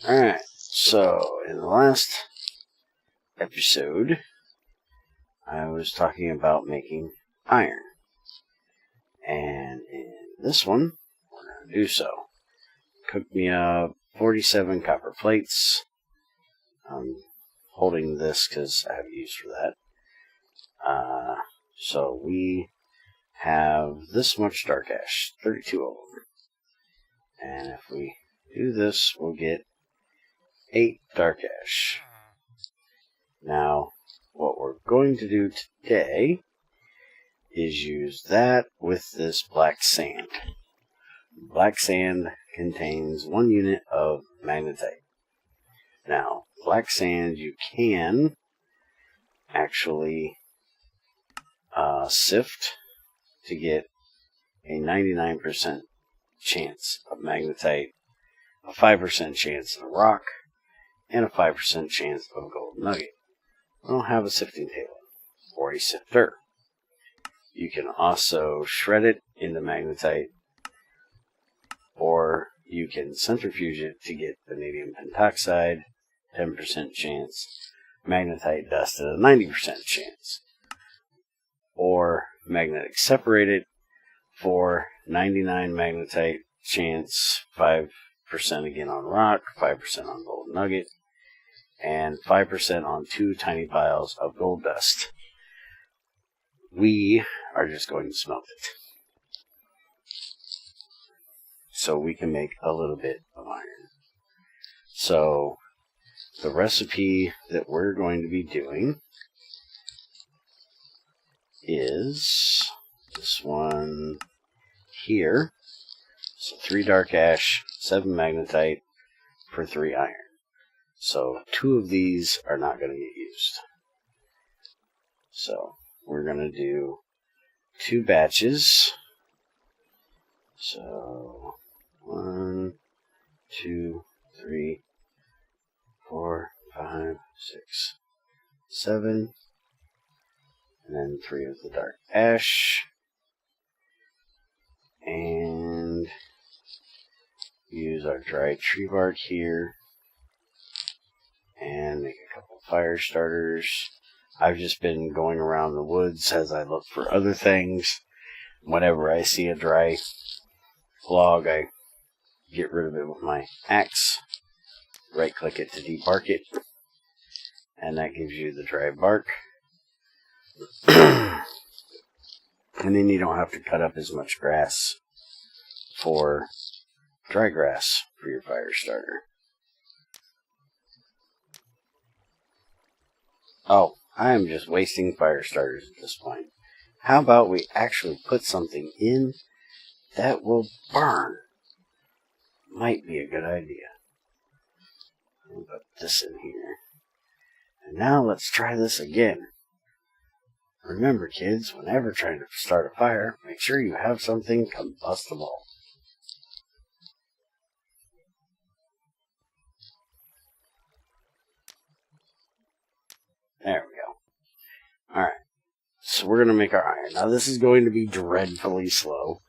Alright, so in the last episode, I was talking about making iron. And in this one, we're going to do so. Cooked me up 47 copper plates. I'm holding this because I have use for that. So we have this much dark ash, 32 of them. And if we do this, we'll get 8 dark ash. Now, what we're going to do today is use that with this black sand. Black sand contains 1 unit of magnetite. Now, black sand you can actually sift to get a 99% chance of magnetite, a 5% chance of rock, and a 5% chance of a gold nugget. I don't have a sifting table or a sifter. You can also shred it into magnetite, or you can centrifuge it to get vanadium pentoxide, 10% chance, magnetite dust at a 90% chance, or magnetic separate it for 99 magnetite chance, 5% again on rock, 5% on gold nugget, and 5% on 2 tiny piles of gold dust. We are just going to smelt it, so we can make a little bit of iron. So the recipe that we're going to be doing is this one here. So 3 dark ash, 7 magnetite for 3 iron. So 2 of these are not going to get used. So we're going to do 2 batches. So 1, 2, 3, 4, 5, 6, 7, and then 3 of the dark ash, and use our dried tree bark here, and make a couple fire starters. I've just been going around the woods as I look for other things. Whenever I see a dry log, I get rid of it with my axe, right click it to debark it, and that gives you the dry bark. And then you don't have to cut up as much grass for dry grass for your fire starter. Oh, I am just wasting fire starters at this point. How about we actually put something in that will burn? Might be a good idea. I'll put this in here. And now let's try this again. Remember, kids, whenever trying to start a fire, make sure you have something combustible. There we go. Alright, so we're going to make our iron. Now this is going to be dreadfully slow,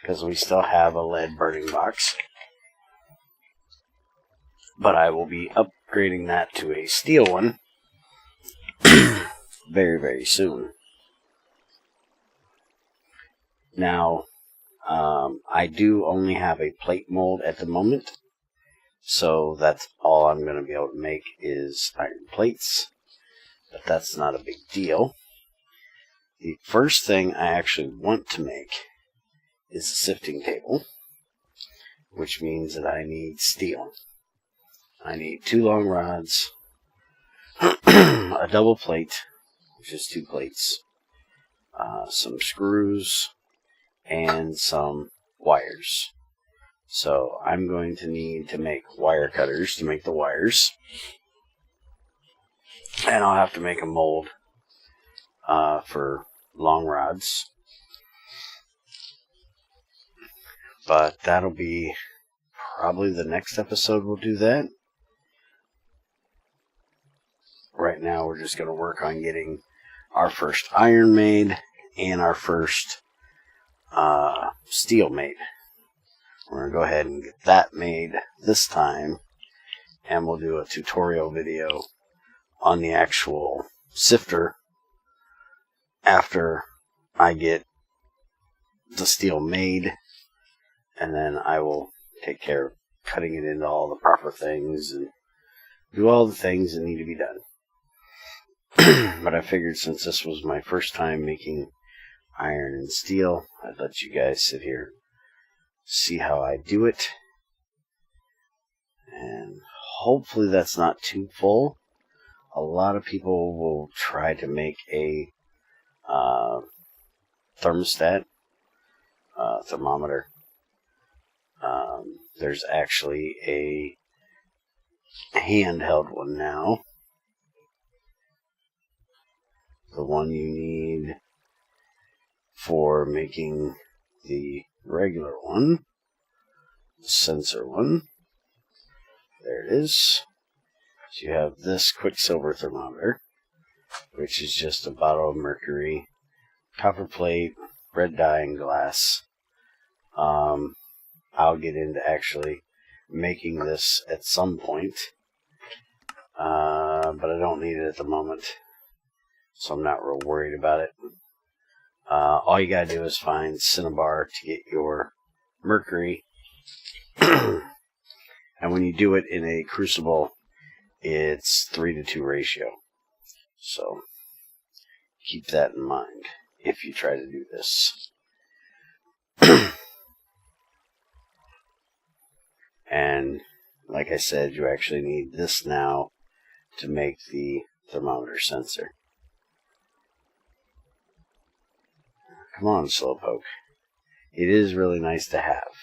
because we still have a lead burning box. But I will be upgrading that to a steel one very, very soon. Now, I do only have a plate mold at the moment, so that's all I'm going to be able to make is iron plates, but that's not a big deal. The first thing I actually want to make is a sifting table, which means that I need steel. I need 2 long rods, a double plate, which is 2 plates, some screws, and some wires. So I'm going to need to make wire cutters to make the wires, and I'll have to make a mold for long rods, but that'll be probably the next episode we'll do that. Right now we're just going to work on getting our first iron made and our first steel made. We're going to go ahead and get that made this time, and we'll do a tutorial video on the actual sifter after I get the steel made, and then I will take care of cutting it into all the proper things and do all the things that need to be done. But I figured since this was my first time making iron and steel, I'd let you guys sit here, see how I do it, and hopefully that's not too full. A lot of people will try to make a thermostat, thermometer. There's actually a handheld one now. The one you need for making the regular one, the sensor one. There it is. So you have this Quicksilver thermometer, which is just a bottle of mercury, copper plate, red dye, and glass. I'll get into actually making this at some point, but I don't need it at the moment, so I'm not real worried about it. All you gotta do is find Cinnabar to get your mercury, and when you do it in a crucible, it's 3-to-2 ratio. So keep that in mind if you try to do this. And like I said, you actually need this now to make the thermometer sensor. Come on, Slowpoke. It is really nice to have,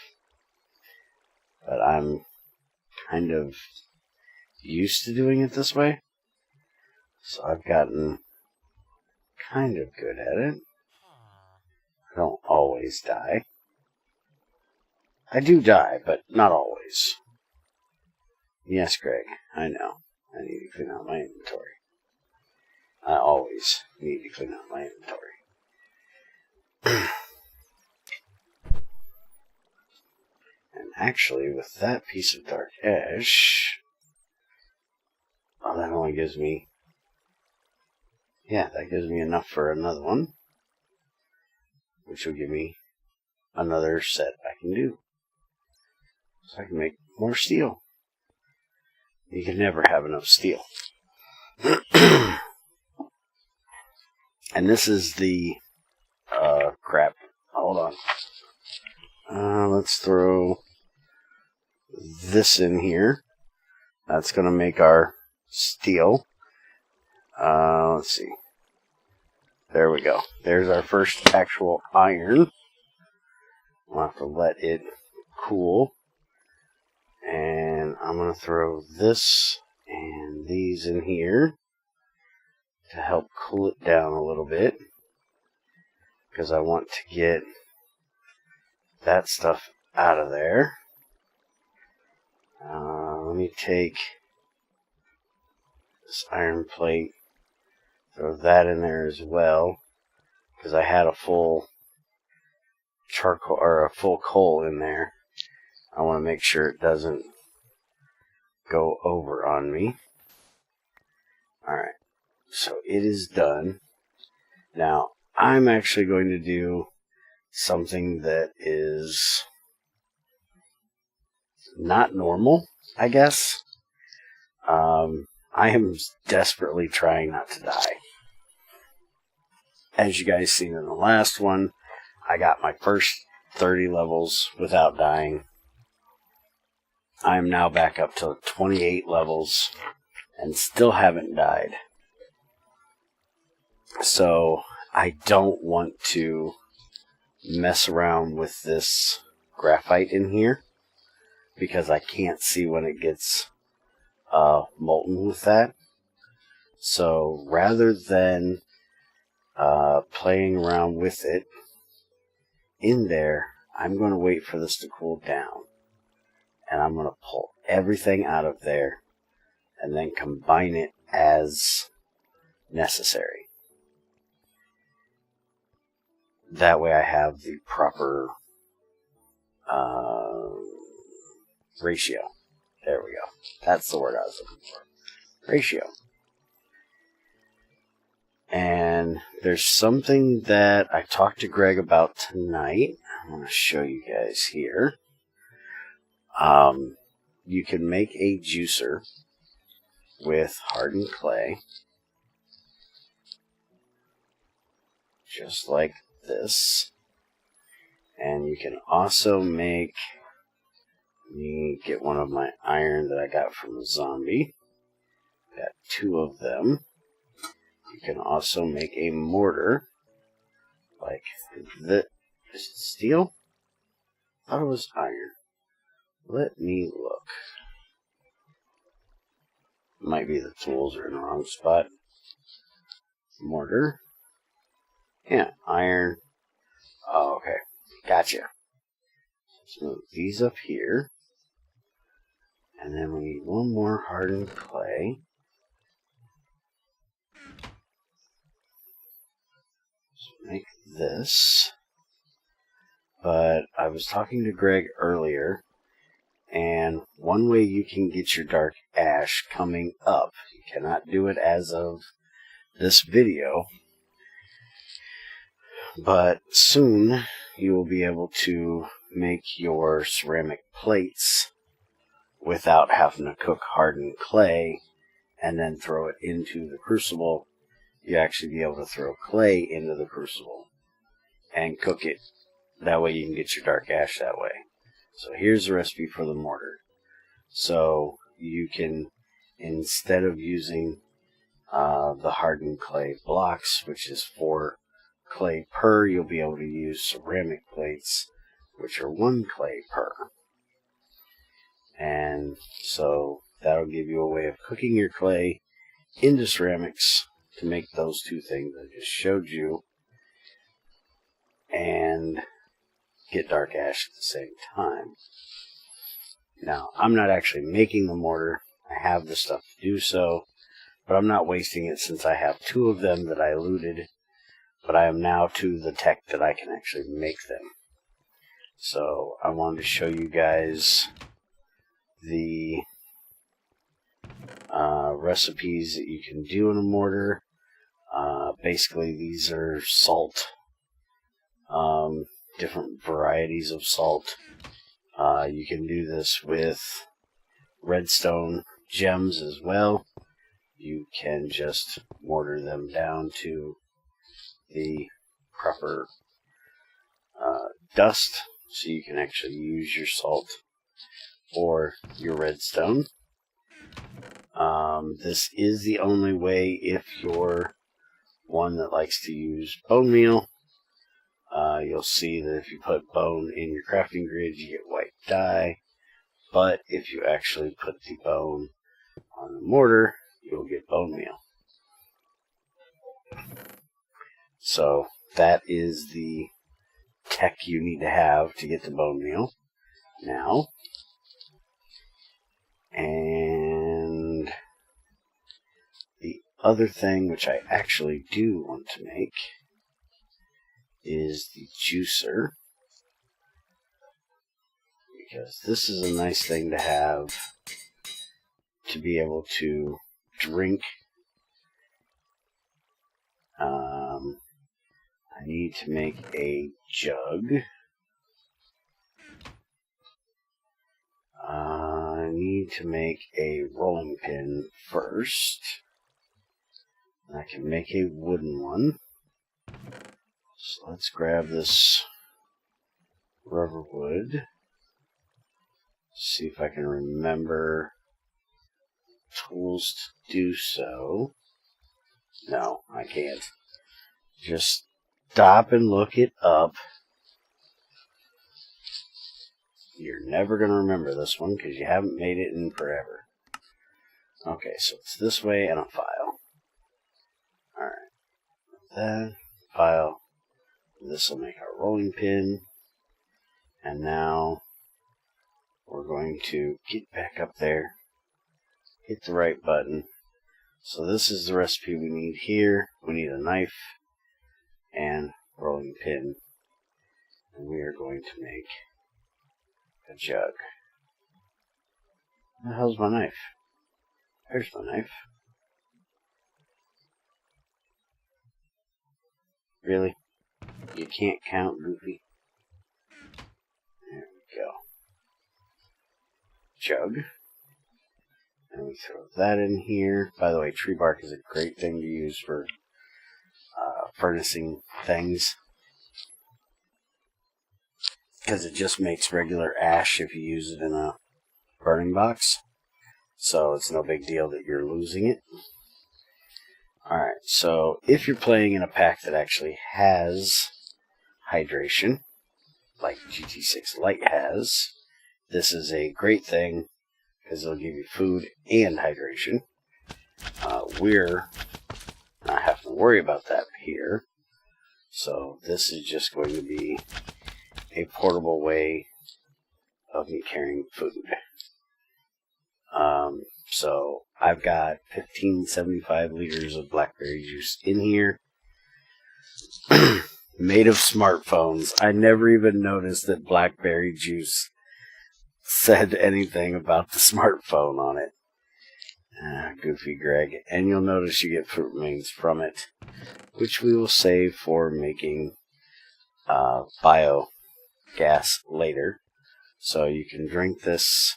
but I'm kind of used to doing it this way, so I've gotten kind of good at it. I don't always die. I do die, but not always. Yes, Greg, I know. I need to clean out my inventory. I always need to clean out my inventory. And actually, with that piece of dark ash, oh, that only gives me, yeah, that gives me enough for another one, which will give me another set I can do. So I can make more steel. You can never have enough steel. And this is the crap. Hold on. Let's throw this in here. That's going to make our steel. Let's see. There we go. There's our first actual iron. We'll have to let it cool. And I'm going to throw this and these in here to help cool it down a little bit, because I want to get that stuff out of there. Let me take this iron plate, throw that in there as well, because I had a full charcoal or a full coal in there. I want to make sure it doesn't go over on me. Alright, so it is done. Now, I'm actually going to do something that is not normal, I guess. I am desperately trying not to die. As you guys seen in the last one, I got my first 30 levels without dying. I am now back up to 28 levels and still haven't died. So I don't want to mess around with this graphite in here, because I can't see when it gets molten with that. So rather than playing around with it in there, I'm going to wait for this to cool down. And I'm going to pull everything out of there and then combine it as necessary. That way I have the proper ratio. There we go. That's the word I was looking for. Ratio. And there's something that I talked to Greg about tonight. I'm going to show you guys here. You can make a juicer with hardened clay, just like this. And you can also make, let me get one of my iron that I got from a zombie. Got 2 of them. You can also make a mortar, like this. Is it steel? I thought it was iron. Let me look. Might be the tools are in the wrong spot. Mortar. Yeah, iron. Oh, okay. Gotcha. Let's move these up here. And then we need one more hardened clay. So make this. But I was talking to Greg earlier, and one way you can get your dark ash coming up, you cannot do it as of this video, but soon you will be able to make your ceramic plates without having to cook hardened clay and then throw it into the crucible. You actually be able to throw clay into the crucible and cook it. That way you can get your dark ash that way. So here's the recipe for the mortar. So you can, instead of using the hardened clay blocks, which is 4 clay per, you'll be able to use ceramic plates, which are 1 clay per. And so that'll give you a way of cooking your clay into ceramics to make those 2 things I just showed you, and get dark ash at the same time. Now, I'm not actually making the mortar. I have the stuff to do so, but I'm not wasting it since I have 2 of them that I looted, but I am now to the tech that I can actually make them. So I wanted to show you guys the recipes that you can do in a mortar. Basically, these are salt, different varieties of salt. You can do this with redstone gems as well. You can just mortar them down to the proper dust, so you can actually use your salt or your redstone. This is the only way if you're one that likes to use bone meal. You'll see that if you put bone in your crafting grid, you get white dye. But if you actually put the bone on the mortar, you'll get bone meal. So that is the tech you need to have to get the bone meal now. And the other thing which I actually do want to make is the juicer, because this is a nice thing to have to be able to drink. I need to make a jug. I need to make a rolling pin first. I can make a wooden one. So let's grab this rubber wood. See if I can remember tools to do so. No, I can't. Just stop and look it up. You're never going to remember this one because you haven't made it in forever. Okay, so it's this way and a file. Alright. That file. This will make our rolling pin. And now we're going to get back up there. Hit the right button. So this is the recipe we need here. We need a knife and rolling pin. And we are going to make a jug. Where the hell's my knife? There's my knife. Really? You can't count, Goofy? There we go. Jug. And we throw that in here. By the way, tree bark is a great thing to use for furnacing things, because it just makes regular ash if you use it in a burning box. So it's no big deal that you're losing it. Alright, so if you're playing in a pack that actually has hydration, like GT6 Light has, this is a great thing because it'll give you food and hydration. We're not having to worry about that here. So this is just going to be a portable way of me carrying food. So I've got 1575 liters of blackberry juice in here. Made of smartphones. I never even noticed that blackberry juice said anything about the smartphone on it. Goofy Greg. And you'll notice you get fruit remains from it, which we will save for making biogas later. So you can drink this.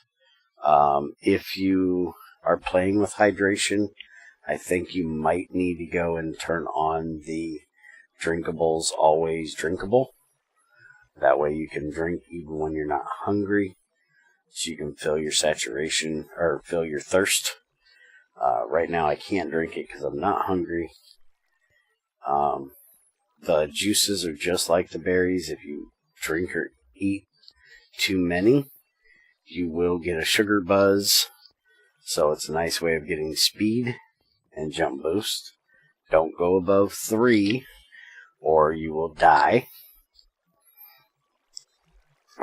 If you are playing with hydration, I think you might need to go and turn on the drinkables always drinkable. That way you can drink even when you're not hungry, so you can fill your saturation or fill your thirst. Right now I can't drink it because I'm not hungry. The juices are just like the berries. If you drink or eat too many, you will get a sugar buzz. So it's a nice way of getting speed and jump boost. Don't go above 3 or you will die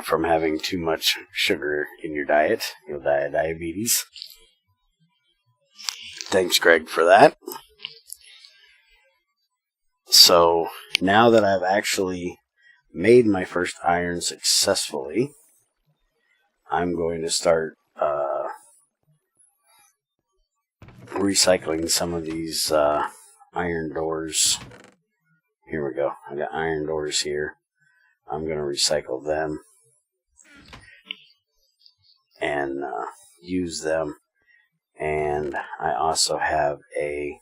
from having too much sugar in your diet. You'll die of diabetes. Thanks, Greg, for that. So now that I've actually made my first iron successfully, I'm going to start recycling some of these iron doors. Here we go. I got iron doors here. I'm going to recycle them and use them. And I also have a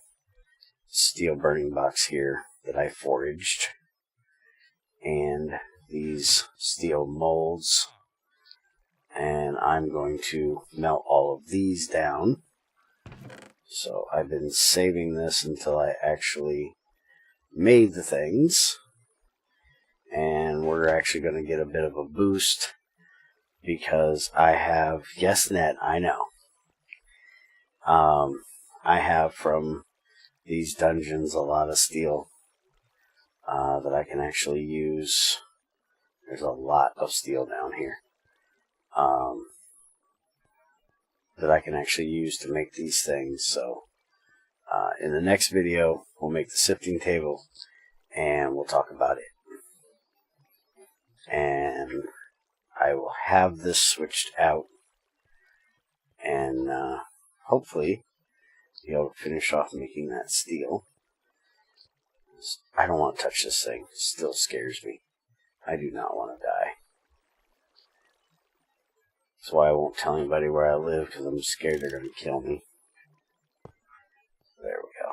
steel burning box here that I foraged. And these steel molds. And I'm going to melt all of these down. So I've been saving this until I actually made the things. And we're actually going to get a bit of a boost because I have, yes, Ned, I know. I have from these dungeons a lot of steel that I can actually use. There's a lot of steel down here. That I can actually use to make these things. So in the next video we'll make the sifting table and we'll talk about it, and I will have this switched out and hopefully be able to finish off making that steel. I don't want to touch this thing. It still scares me. I do not want to die. That's why I won't tell anybody where I live, because I'm scared they're going to kill me. There we go.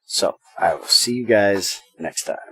So, I will see you guys next time.